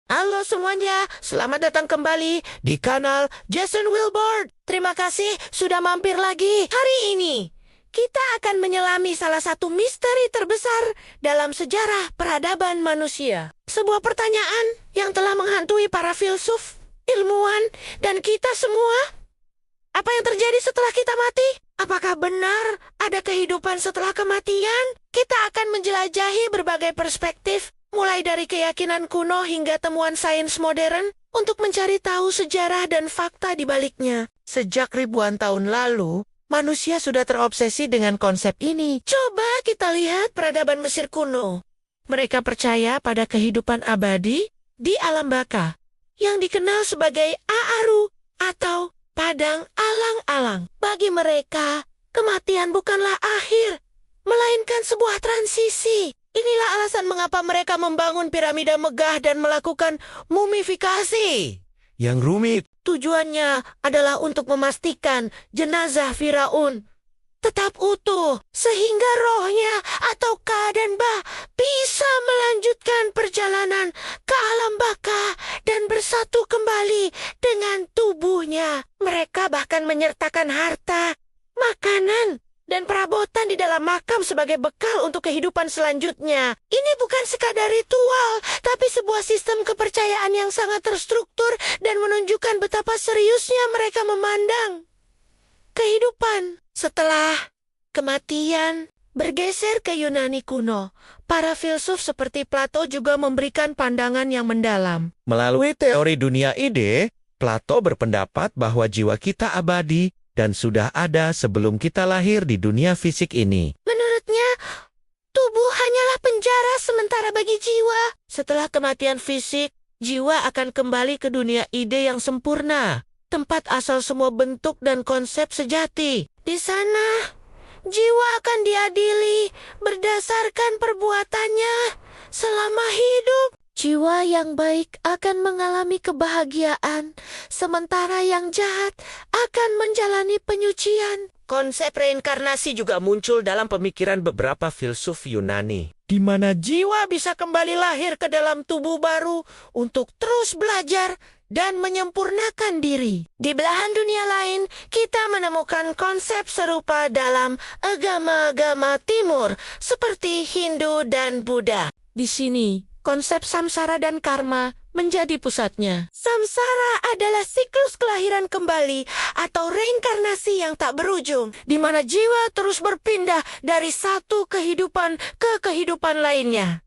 Halo semuanya, selamat datang kembali di kanal Jason Wilbord. Terima kasih sudah mampir lagi. Hari ini, kita akan menyelami salah satu misteri terbesar dalam sejarah peradaban manusia. Sebuah pertanyaan yang telah menghantui para filsuf, ilmuwan, dan kita semua. Apa yang terjadi setelah kita mati? Apakah benar ada kehidupan setelah kematian? Kita akan menjelajahi berbagai perspektif, mulai dari keyakinan kuno hingga temuan sains modern, untuk mencari tahu sejarah dan fakta di baliknya. Sejak ribuan tahun lalu, manusia sudah terobsesi dengan konsep ini. Coba kita lihat peradaban Mesir kuno. Mereka percaya pada kehidupan abadi di alam baka, yang dikenal sebagai Aaru atau padang alang-alang. Bagi mereka, kematian bukanlah akhir, melainkan sebuah transisi. Inilah alasan mengapa mereka membangun piramida megah dan melakukan mumifikasi yang rumit. Tujuannya adalah untuk memastikan jenazah Firaun tetap utuh, sehingga rohnya atau Ka dan Ba bisa melanjutkan perjalanan ke alam baka dan bersatu kembali dengan tubuhnya. Mereka bahkan menyertakan harta, makanan, dan perabotan di dalam makam sebagai bekal untuk kehidupan selanjutnya. Ini bukan sekadar ritual, tapi sebuah sistem kepercayaan yang sangat terstruktur dan menunjukkan betapa seriusnya mereka memandang kehidupan setelah kematian. Bergeser ke Yunani kuno, para filsuf seperti Plato juga memberikan pandangan yang mendalam. Melalui teori dunia ide, Plato berpendapat bahwa jiwa kita abadi dan sudah ada sebelum kita lahir di dunia fisik ini. Menurutnya, tubuh hanyalah penjara sementara bagi jiwa. Setelah kematian fisik, jiwa akan kembali ke dunia ide yang sempurna, tempat asal semua bentuk dan konsep sejati. Di sana, jiwa akan diadili berdasarkan perbuatannya selama hidup. Jiwa yang baik akan mengalami kebahagiaan, sementara yang jahat akan menjalani penyucian. Konsep reinkarnasi juga muncul dalam pemikiran beberapa filsuf Yunani, di mana jiwa bisa kembali lahir ke dalam tubuh baru untuk terus belajar dan menyempurnakan diri. Di belahan dunia lain, kita menemukan konsep serupa dalam agama-agama timur, seperti Hindu dan Buddha. Di sini, konsep samsara dan karma menjadi pusatnya. Samsara adalah siklus kelahiran kembali atau reinkarnasi yang tak berujung, di mana jiwa terus berpindah dari satu kehidupan ke kehidupan lainnya.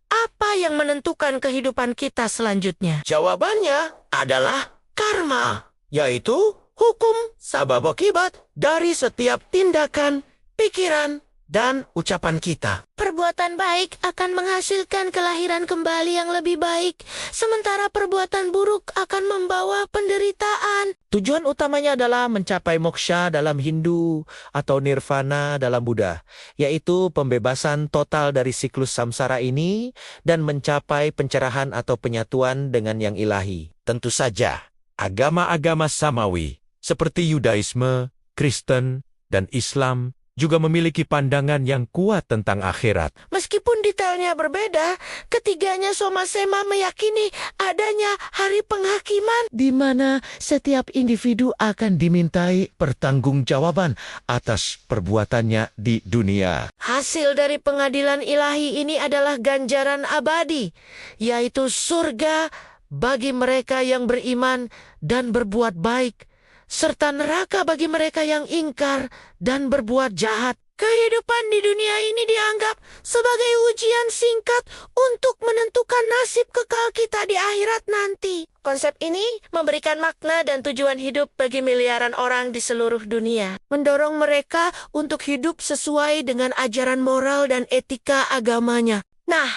Apa yang menentukan kehidupan kita selanjutnya? Jawabannya adalah karma, yaitu hukum sabab akibat dari setiap tindakan, pikiran, dan ucapan kita. Perbuatan baik akan menghasilkan kelahiran kembali yang lebih baik, sementara perbuatan buruk akan membawa penderitaan. Tujuan utamanya adalah mencapai moksha dalam Hindu atau nirvana dalam Buddha, yaitu pembebasan total dari siklus samsara ini dan mencapai pencerahan atau penyatuan dengan yang ilahi. Tentu saja, agama-agama samawi seperti Yudaisme, Kristen, dan Islam juga memiliki pandangan yang kuat tentang akhirat. Meskipun detailnya berbeda, ketiganya sama-sama meyakini adanya hari penghakiman, di mana setiap individu akan dimintai pertanggungjawaban atas perbuatannya di dunia. Hasil dari pengadilan ilahi ini adalah ganjaran abadi, yaitu surga bagi mereka yang beriman dan berbuat baik, serta neraka bagi mereka yang ingkar dan berbuat jahat. Kehidupan di dunia ini dianggap sebagai ujian singkat untuk menentukan nasib kekal kita di akhirat nanti. Konsep ini memberikan makna dan tujuan hidup bagi miliaran orang di seluruh dunia, mendorong mereka untuk hidup sesuai dengan ajaran moral dan etika agamanya. Nah,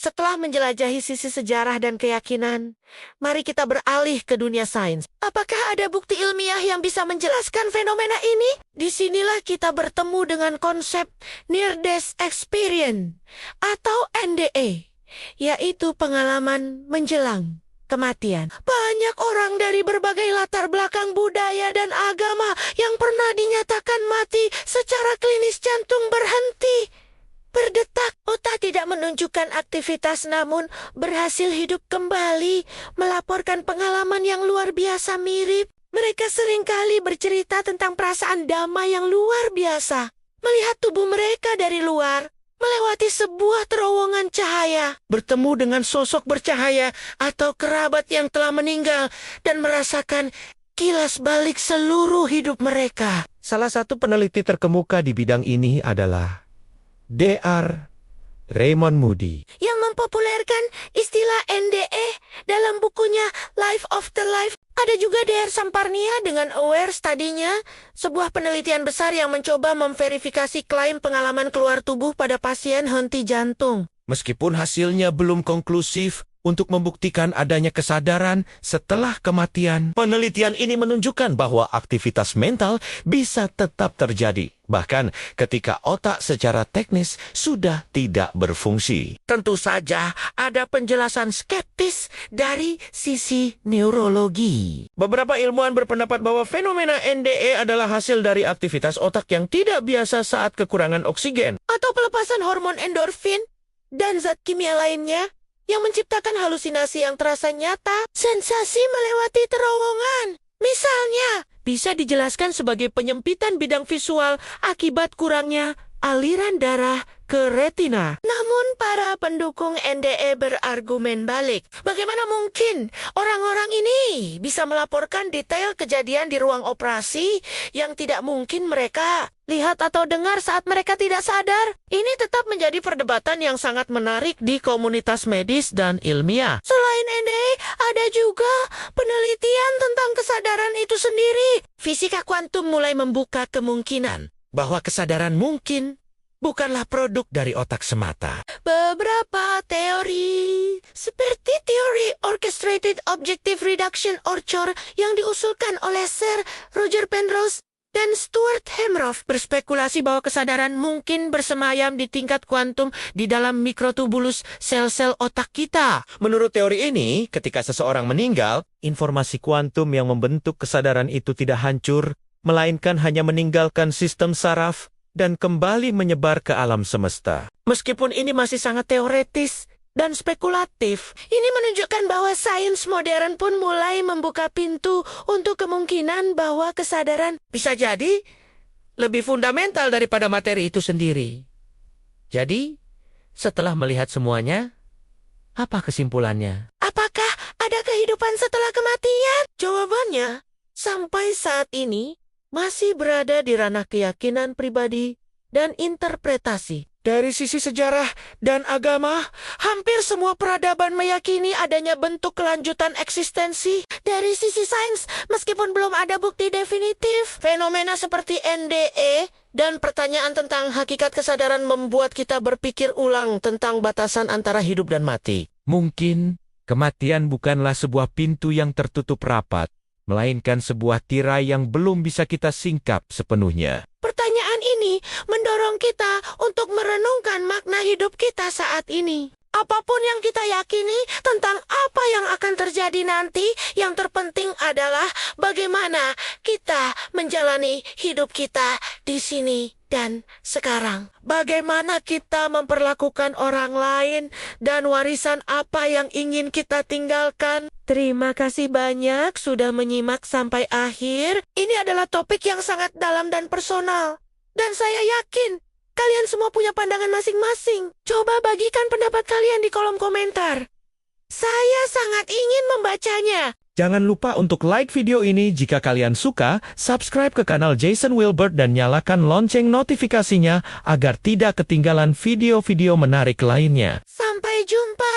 setelah menjelajahi sisi sejarah dan keyakinan, mari kita beralih ke dunia sains. Apakah ada bukti ilmiah yang bisa menjelaskan fenomena ini? Disinilah kita bertemu dengan konsep Near Death Experience atau NDE, yaitu pengalaman menjelang kematian. Banyak orang dari berbagai latar belakang budaya dan agama yang pernah dinyatakan mati secara klinis jantung berhenti berdetak. Ota tidak menunjukkan aktivitas namun berhasil hidup kembali, melaporkan pengalaman yang luar biasa mirip. Mereka seringkali bercerita tentang perasaan damai yang luar biasa. Melihat tubuh mereka dari luar, melewati sebuah terowongan cahaya, bertemu dengan sosok bercahaya atau kerabat yang telah meninggal, dan merasakan kilas balik seluruh hidup mereka. Salah satu peneliti terkemuka di bidang ini adalah Dr. Raymond Moody, yang mempopulerkan istilah NDE dalam bukunya Life After Life. Ada juga Dr. Samparnia dengan Aware Study-nya, sebuah penelitian besar yang mencoba memverifikasi klaim pengalaman keluar tubuh pada pasien henti jantung. meskipun hasilnya belum konklusif untuk membuktikan adanya kesadaran setelah kematian. Penelitian ini menunjukkan bahwa aktivitas mental bisa tetap terjadi, bahkan ketika otak secara teknis sudah tidak berfungsi. Tentu saja ada penjelasan skeptis dari sisi neurologi. Beberapa ilmuwan berpendapat bahwa fenomena NDE adalah hasil dari aktivitas otak yang tidak biasa saat kekurangan oksigen, Atau pelepasan hormon endorfin dan zat kimia lainnya yang menciptakan halusinasi yang terasa nyata, sensasi melewati terowongan. Misalnya, bisa dijelaskan sebagai penyempitan bidang visual akibat kurangnya aliran darah ke retina. Namun para pendukung NDE berargumen balik. Bagaimana mungkin orang-orang ini bisa melaporkan detail kejadian di ruang operasi yang tidak mungkin mereka lihat atau dengar saat mereka tidak sadar? Ini tetap menjadi perdebatan yang sangat menarik di komunitas medis dan ilmiah. Selain NDE, ada juga penelitian tentang kesadaran itu sendiri. Fisika kuantum mulai membuka kemungkinan bahwa kesadaran mungkin bukanlah produk dari otak semata. Beberapa teori, seperti teori Orchestrated Objective Reduction (ORCHR) yang diusulkan oleh Sir Roger Penrose dan Stuart Hemroff, berspekulasi bahwa kesadaran mungkin bersemayam di tingkat kuantum di dalam mikrotubulus sel-sel otak kita. Menurut teori ini, ketika seseorang meninggal, informasi kuantum yang membentuk kesadaran itu tidak hancur, melainkan hanya meninggalkan sistem saraf dan kembali menyebar ke alam semesta. Meskipun ini masih sangat teoretis dan spekulatif, ini menunjukkan bahwa sains modern pun mulai membuka pintu untuk kemungkinan bahwa kesadaran bisa jadi lebih fundamental daripada materi itu sendiri. Jadi, setelah melihat semuanya, apa kesimpulannya? Apakah ada kehidupan setelah kematian? Jawabannya, sampai saat ini, masih berada di ranah keyakinan pribadi dan interpretasi. Dari sisi sejarah dan agama, hampir semua peradaban meyakini adanya bentuk kelanjutan eksistensi. Dari sisi sains, meskipun belum ada bukti definitif, fenomena seperti NDE dan pertanyaan tentang hakikat kesadaran membuat kita berpikir ulang tentang batasan antara hidup dan mati. Mungkin kematian bukanlah sebuah pintu yang tertutup rapat, melainkan sebuah tirai yang belum bisa kita singkap sepenuhnya. Pertanyaan ini mendorong kita untuk merenungkan makna hidup kita saat ini. Apapun yang kita yakini tentang apa yang akan terjadi nanti, yang terpenting adalah bagaimana kita menjalani hidup kita di sini dan sekarang. Bagaimana kita memperlakukan orang lain dan warisan apa yang ingin kita tinggalkan. Terima kasih banyak sudah menyimak sampai akhir. Ini adalah topik yang sangat dalam dan personal. Dan saya yakin kalian semua punya pandangan masing-masing. Coba bagikan pendapat kalian di kolom komentar. Saya sangat ingin membacanya. Jangan lupa untuk like video ini jika kalian suka, subscribe ke kanal Jason Wilbert dan nyalakan lonceng notifikasinya agar tidak ketinggalan video-video menarik lainnya. Sampai jumpa.